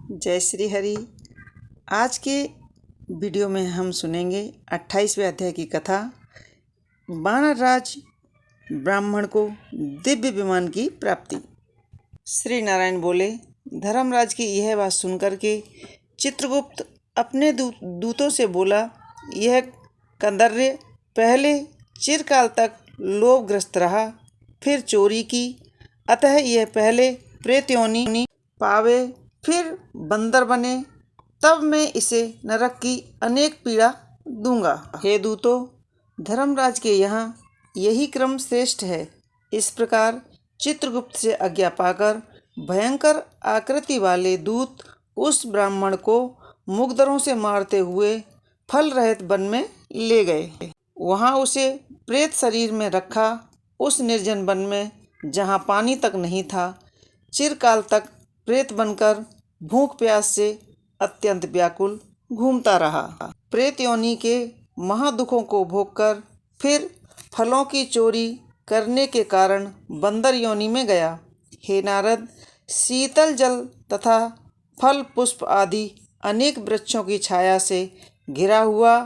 जय श्री हरि। आज के वीडियो में हम सुनेंगे 28वें अध्याय की कथा। वानरराज ब्राह्मण को दिव्य विमान की प्राप्ति। श्री नारायण बोले, धर्मराज की यह बात सुनकर के चित्रगुप्त अपने दूतों से बोला, यह कंदर्य पहले चिरकाल तक लोभग्रस्त रहा, फिर चोरी की, अतः यह पहले प्रेत योनि पावे, फिर बंदर बने, तब मैं इसे नरक की अनेक पीड़ा दूंगा। हे दूतों, धर्मराज के यहाँ यही क्रम श्रेष्ठ है। इस प्रकार चित्रगुप्त से आज्ञा पाकर भयंकर आकृति वाले दूत उस ब्राह्मण को मुगदरों से मारते हुए फल रहित वन में ले गए। वहाँ उसे प्रेत शरीर में रखा, उस निर्जन वन में जहाँ पानी तक नहीं था। चिरकाल तक प्रेत बनकर भूख प्यास से अत्यंत व्याकुल घूमता रहा। प्रेत योनि के महादुखों को भोगकर फिर फलों की चोरी करने के कारण बंदर योनि में गया। हे नारद, शीतल जल तथा फल पुष्प आदि अनेक वृक्षों की छाया से घिरा हुआ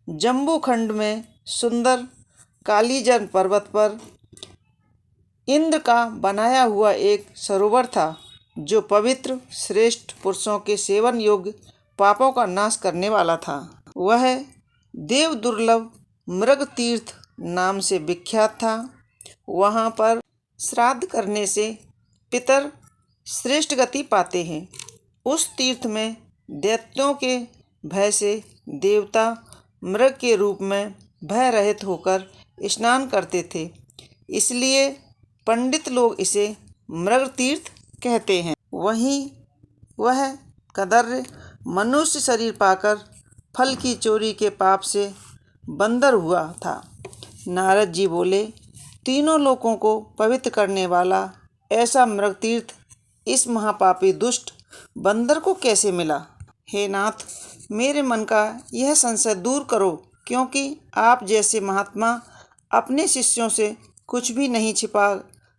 जम्बू खंड में सुंदर कालीजन पर्वत पर इंद्र का बनाया हुआ एक सरोवर था, जो पवित्र श्रेष्ठ पुरुषों के सेवन योग्य पापों का नाश करने वाला था। वह देव दुर्लभ मृग तीर्थ नाम से विख्यात था। वहाँ पर श्राद्ध करने से पितर श्रेष्ठ गति पाते हैं। उस तीर्थ में दैत्यों के भय से देवता मृग के रूप में भय रहित होकर स्नान करते थे, इसलिए पंडित लोग इसे मृग तीर्थ कहते हैं। वहीं वह कंदर्य मनुष्य शरीर पाकर फल की चोरी के पाप से बंदर हुआ था। नारद जी बोले, तीनों लोकों को पवित्र करने वाला ऐसा मृग तीर्थ इस महापापी दुष्ट बंदर को कैसे मिला? हे नाथ, मेरे मन का यह संशय दूर करो, क्योंकि आप जैसे महात्मा अपने शिष्यों से कुछ भी नहीं छिपा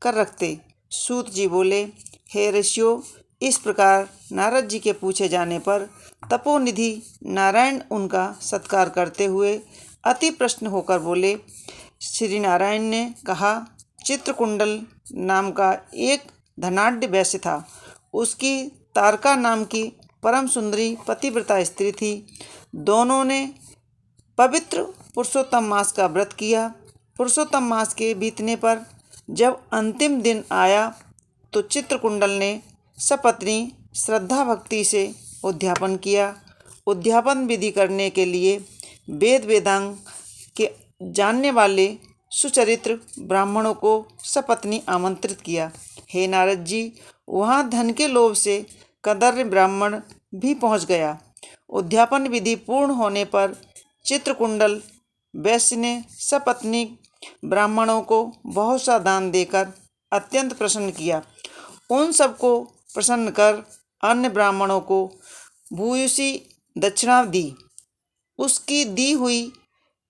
कर रखते। सूत जी बोले, हे ऋषियों, इस प्रकार नारद जी के पूछे जाने पर तपोनिधि नारायण उनका सत्कार करते हुए अति प्रसन्न होकर बोले। श्री नारायण ने कहा, चित्रकुंडल नाम का एक धनाढ्य वैश्य था। उसकी तारका नाम की परम सुंदरी पतिव्रता स्त्री थी। दोनों ने पवित्र पुरुषोत्तम मास का व्रत किया। पुरुषोत्तम मास के बीतने पर जब अंतिम दिन आया तो चित्रकुंडल ने सपत्नी श्रद्धा भक्ति से उद्यापन किया। उद्यापन विधि करने के लिए वेद वेदांग के जानने वाले सुचरित्र ब्राह्मणों को सपत्नी आमंत्रित किया। हे नारद जी, वहाँ धन के लोभ से कंदर्य ब्राह्मण भी पहुँच गया। उद्यापन विधि पूर्ण होने पर चित्रकुंडल वैश्य ने सपत्नी ब्राह्मणों को बहुत सा दान देकर अत्यंत प्रसन्न किया। उन सबको प्रसन्न कर अन्य ब्राह्मणों को भूयसी दक्षिणा दी। उसकी दी हुई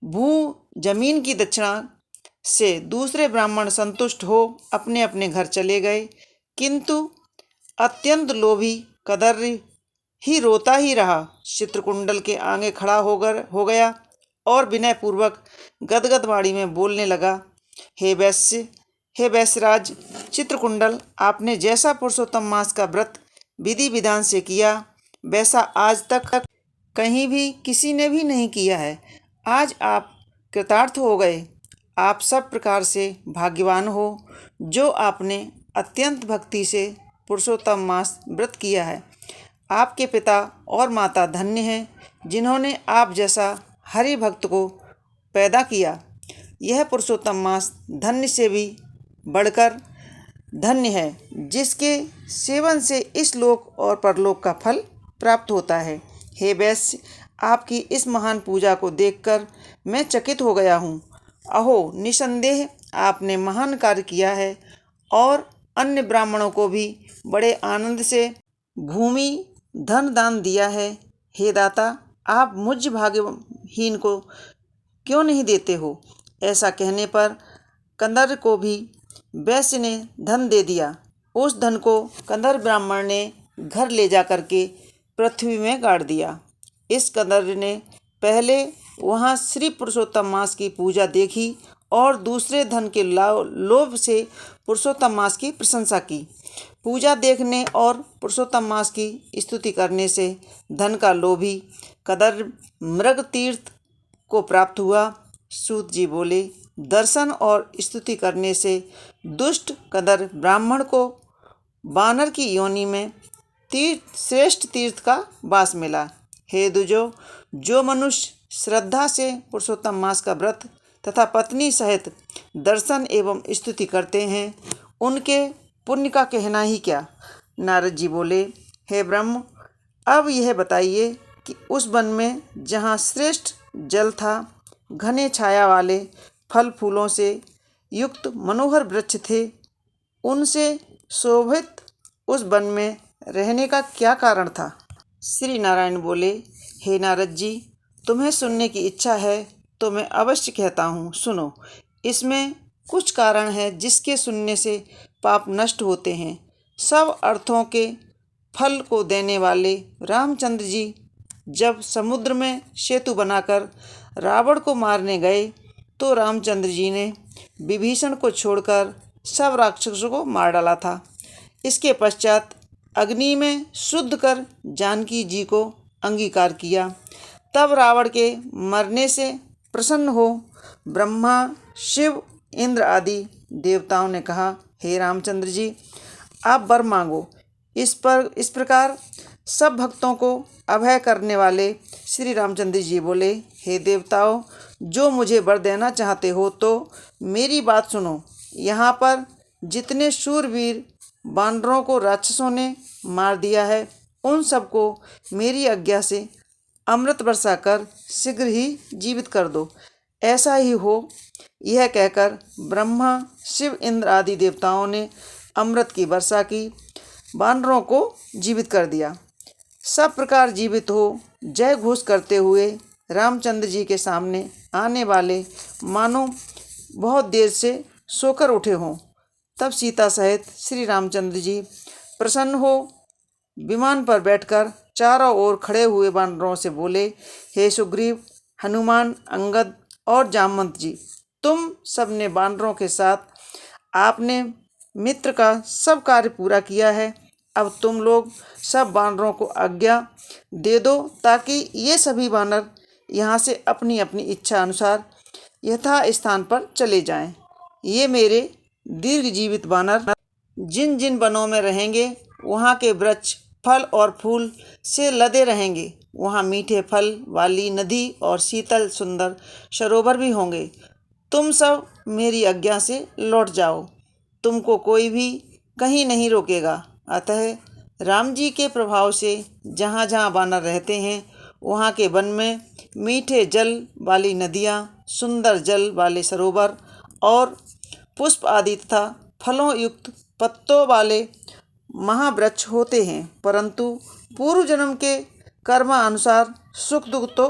भू जमीन की दक्षिणा से दूसरे ब्राह्मण संतुष्ट हो अपने अपने घर चले गए, किंतु अत्यंत लोभी कंदर्य ही रोता ही रहा। चित्रकुंडल के आगे खड़ा हो गया और विनयपूर्वक गदगद वाणी में बोलने लगा, हे वैश्यराज चित्रकुंडल, आपने जैसा पुरुषोत्तम मास का व्रत विधि विधान से किया, वैसा आज तक कहीं भी किसी ने भी नहीं किया है। आज आप कृतार्थ हो गए। आप सब प्रकार से भाग्यवान हो, जो आपने अत्यंत भक्ति से पुरुषोत्तम मास व्रत किया है। आपके पिता और माता धन्य हैं, जिन्होंने आप जैसा हरि भक्त को पैदा किया। यह पुरुषोत्तम मास धन्य से भी बढ़कर धन्य है, जिसके सेवन से इस लोक और परलोक का फल प्राप्त होता है। हे वैश्य, आपकी इस महान पूजा को देखकर मैं चकित हो गया हूँ। अहो, निसंदेह आपने महान कार्य किया है और अन्य ब्राह्मणों को भी बड़े आनंद से भूमि धन दान दिया है। हे दाता, आप मुझ भाग्यहीन को क्यों नहीं देते हो? ऐसा कहने पर कंदर्य को भी वैश्य ने धन दे दिया। उस धन को कंदर्य ब्राह्मण ने घर ले जा कर के पृथ्वी में गाड़ दिया। इस कंदर ने पहले वहाँ श्री पुरुषोत्तम मास की पूजा देखी और दूसरे धन के लोभ से पुरुषोत्तम मास की प्रशंसा की। पूजा देखने और पुरुषोत्तम मास की स्तुति करने से धन का लोभी कदर मृग तीर्थ को प्राप्त हुआ। सूत जी बोले, दर्शन और स्तुति करने से दुष्ट कदर ब्राह्मण को वानर की योनि में श्रेष्ठ तीर्थ का वास मिला। हे द्विजो, जो मनुष्य श्रद्धा से पुरुषोत्तम मास का व्रत तथा पत्नी सहित दर्शन एवं स्तुति करते हैं, उनके पुण्य का कहना ही क्या। नारद जी बोले, हे ब्रह्म, अब यह बताइए कि उस वन में जहाँ श्रेष्ठ जल था, घने छाया वाले फल फूलों से युक्त मनोहर वृक्ष थे, उनसे शोभित उस वन में रहने का क्या कारण था। श्री नारायण बोले, हे नारद जी, तुम्हें सुनने की इच्छा है तो मैं अवश्य कहता हूँ, सुनो। इसमें कुछ कारण है जिसके सुनने से पाप नष्ट होते हैं। सब अर्थों के फल को देने वाले रामचंद्र जी जब समुद्र में सेतु बनाकर रावण को मारने गए तो रामचंद्र जी ने विभीषण को छोड़कर सब राक्षसों को मार डाला था। इसके पश्चात अग्नि में शुद्ध कर जानकी जी को अंगीकार किया। तब रावण के मरने से प्रसन्न हो ब्रह्मा, शिव, इंद्र आदि देवताओं ने कहा, हे रामचंद्र जी, आप वर मांगो। इस प्रकार सब भक्तों को अभय करने वाले श्री रामचंद्र जी बोले, हे देवताओं, जो मुझे वर देना चाहते हो तो मेरी बात सुनो। यहाँ पर जितने शूरवीर वानरों को राक्षसों ने मार दिया है, उन सबको मेरी आज्ञा से अमृत वर्षा कर शीघ्र ही जीवित कर दो। ऐसा ही हो। यह कहकर ब्रह्मा, शिव, इंद्र आदि देवताओं ने अमृत की वर्षा की, वानरों को जीवित कर दिया। सब प्रकार जीवित हो जय घोष करते हुए रामचंद्र जी के सामने आने वाले मानो बहुत देर से सोकर उठे हों। तब सीता सहित श्री रामचंद्र जी प्रसन्न हो विमान पर बैठकर चारों ओर खड़े हुए वानरों से बोले, हे सुग्रीव, हनुमान, अंगद और जामवंत जी, तुम सबने वानरों के साथ आपने मित्र का सब कार्य पूरा किया है। अब तुम लोग सब वानरों को आज्ञा दे दो ताकि ये सभी वानर यहाँ से अपनी अपनी इच्छा अनुसार यथा स्थान पर चले जाएं। ये मेरे दीर्घ जीवित वानर जिन जिन वनों में रहेंगे, वहाँ के वृक्ष फल और फूल से लदे रहेंगे। वहाँ मीठे फल वाली नदी और शीतल सुंदर सरोवर भी होंगे। तुम सब मेरी आज्ञा से लौट जाओ, तुमको कोई भी कहीं नहीं रोकेगा। अतः राम जी के प्रभाव से जहाँ जहाँ वानर रहते हैं, वहाँ के वन में मीठे जल वाली नदियाँ, सुंदर जल वाले सरोवर और पुष्प आदि तथा फलों युक्त पत्तों वाले महावृक्ष होते हैं। परंतु पूर्व जन्म के कर्मानुसार सुख दुख तो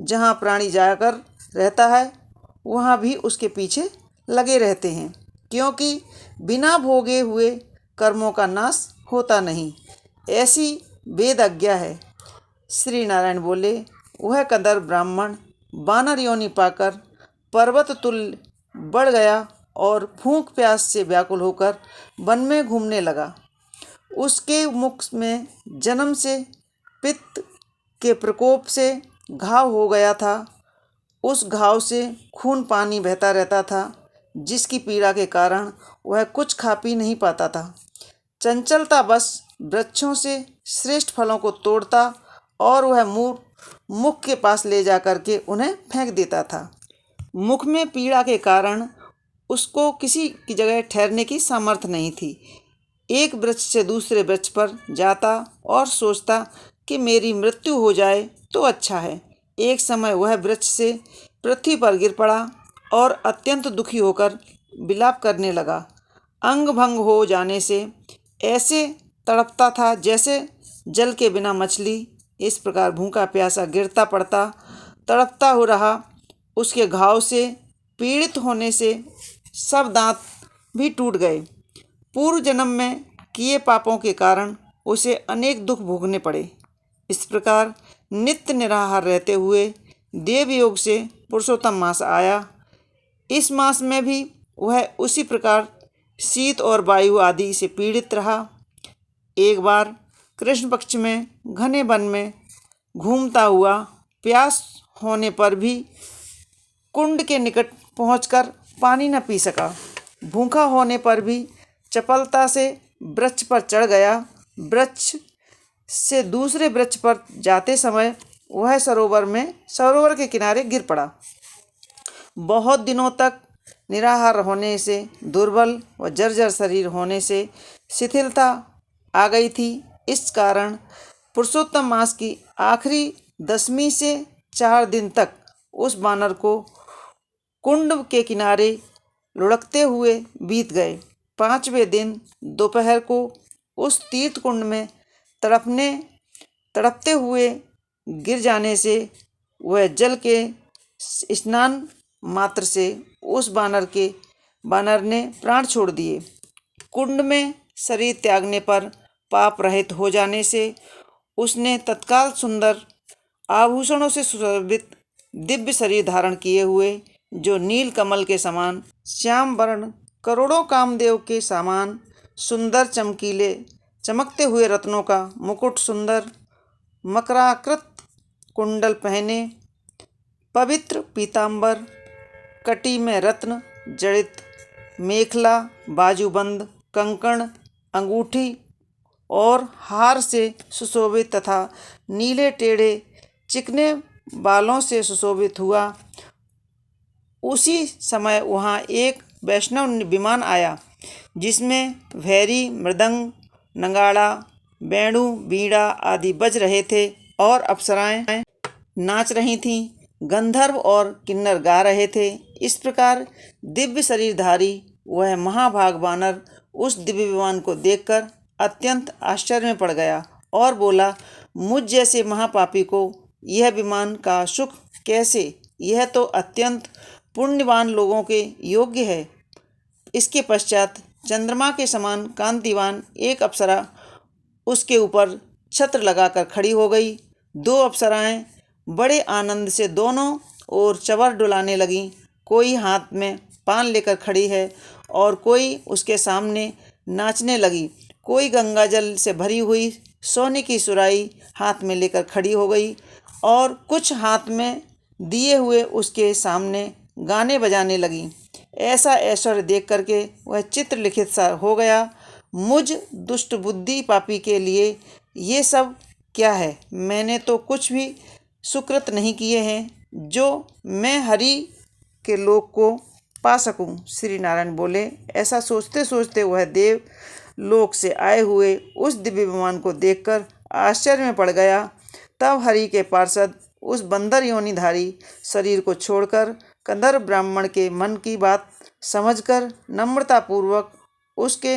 जहाँ प्राणी जाकर रहता है, वहाँ भी उसके पीछे लगे रहते हैं, क्योंकि बिना भोगे हुए कर्मों का नाश होता नहीं। ऐसी वेद आज्ञा है। श्री नारायण बोले, वह कदर ब्राह्मण वानर योनि पाकर पर्वत तुल्य बढ़ गया और भूख प्यास से व्याकुल होकर वन में घूमने लगा। उसके मुख में जन्म से पित्त के प्रकोप से घाव हो गया था। उस घाव से खून पानी बहता रहता था, जिसकी पीड़ा के कारण वह कुछ खा पी नहीं पाता था। चंचलता बस वृक्षों से श्रेष्ठ फलों को तोड़ता और वह मुख के पास ले जा करके उन्हें फेंक देता था। मुख में पीड़ा के कारण उसको किसी की जगह ठहरने की सामर्थ्य नहीं थी। एक वृक्ष से दूसरे वृक्ष पर जाता और सोचता कि मेरी मृत्यु हो जाए तो अच्छा है। एक समय वह वृक्ष से पृथ्वी पर गिर पड़ा और अत्यंत दुखी होकर विलाप करने लगा। अंग भंग हो जाने से ऐसे तड़पता था जैसे जल के बिना मछली। इस प्रकार भूखा प्यासा गिरता पड़ता तड़पता हो रहा। उसके घाव से पीड़ित होने से सब दांत भी टूट गए। पूर्व जन्म में किए पापों के कारण उसे अनेक दुख भोगने पड़े। इस प्रकार नित्य निराहार रहते हुए देवयोग से पुरुषोत्तम मास आया। इस मास में भी वह उसी प्रकार शीत और वायु आदि से पीड़ित रहा। एक बार कृष्ण पक्ष में घने वन में घूमता हुआ प्यास होने पर भी कुंड के निकट पहुंचकर पानी न पी सका। भूखा होने पर भी चपलता से वृक्ष पर चढ़ गया। वृक्ष से दूसरे वृक्ष पर जाते समय वह सरोवर के किनारे गिर पड़ा। बहुत दिनों तक निराहार होने से, दुर्बल व जर्जर शरीर होने से शिथिलता आ गई थी। इस कारण पुरुषोत्तम मास की आखिरी 10वीं से 4 दिन तक उस वानर को कुंड के किनारे लुढ़कते हुए बीत गए। 5वें दिन दोपहर को उस तीर्थ कुंड में तड़पते हुए गिर जाने से वह जल के स्नान मात्र से उस वानर ने प्राण छोड़ दिए। कुंड में शरीर त्यागने पर पाप रहित हो जाने से उसने तत्काल सुंदर आभूषणों से सुशोभित दिव्य शरीर धारण किए हुए, जो नील कमल के समान श्याम वर्ण, करोड़ों कामदेव के समान सुंदर चमकीले चमकते हुए रत्नों का मुकुट, सुंदर मकराकृत कुंडल पहने, पवित्र पीतांबर, कटी में रत्न जड़ित मेखला, बाजूबंद, कंकण, अंगूठी और हार से सुशोभित तथा नीले टेढ़े चिकने बालों से सुशोभित हुआ। उसी समय वहाँ एक वैष्णव विमान आया, जिसमें भैरी, मृदंग, नगाड़ा, वेणु, बीड़ा आदि बज रहे थे और अप्सराएं नाच रही थीं। गंधर्व और किन्नर गा रहे थे। इस प्रकार दिव्य शरीरधारी वह महाभाग वानर उस दिव्य विमान को देखकर अत्यंत आश्चर्य में पड़ गया और बोला, मुझ जैसे महापापी को यह विमान का सुख कैसे? यह तो अत्यंत पुण्यवान लोगों के योग्य है। इसके पश्चात चंद्रमा के समान कांतिवान एक अप्सरा उसके ऊपर छत्र लगाकर खड़ी हो गई। 2 अप्सराएं बड़े आनंद से दोनों ओर चवर डुलाने लगीं। कोई हाथ में पान लेकर खड़ी है और कोई उसके सामने नाचने लगी। कोई गंगा जल से भरी हुई सोने की सुराही हाथ में लेकर खड़ी हो गई और कुछ हाथ में दिए हुए उसके सामने गाने बजाने लगी। ऐसा ऐश्वर्य देख करके वह चित्र लिखित सा हो गया। मुझ दुष्ट बुद्धि पापी के लिए ये सब क्या है? मैंने तो कुछ भी सुकृत नहीं किए हैं जो मैं हरि के लोक को पा सकूं। श्री नारायण बोले। ऐसा सोचते सोचते वह देव लोक से आए हुए उस दिव्य विमान को देखकर आश्चर्य में पड़ गया। तब हरि के पार्षद उस बंदर योनिधारी शरीर को छोड़कर कंदर्प ब्राह्मण के मन की बात समझकर नम्रतापूर्वक उसके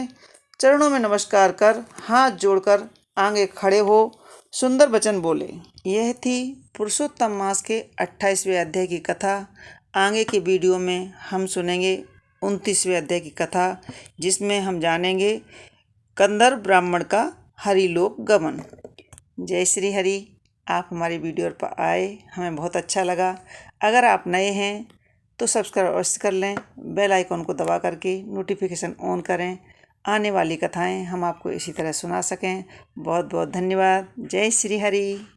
चरणों में नमस्कार कर हाथ जोड़कर आगे खड़े हो सुंदर वचन बोले। यह थी पुरुषोत्तम मास के 28वें अध्याय की कथा। आगे के वीडियो में हम सुनेंगे 29वें अध्याय की कथा, जिसमें हम जानेंगे कंदर्प ब्राह्मण का हरिलोक गमन। जय श्री हरि। आप हमारी वीडियो पर आए, हमें बहुत अच्छा लगा। अगर आप नए हैं तो सब्सक्राइब अवश्य कर लें, बेल आइकॉन को दबा करके नोटिफिकेशन ऑन करें। आने वाली कथाएं हम आपको इसी तरह सुना सकें। बहुत बहुत धन्यवाद। जय श्री हरि।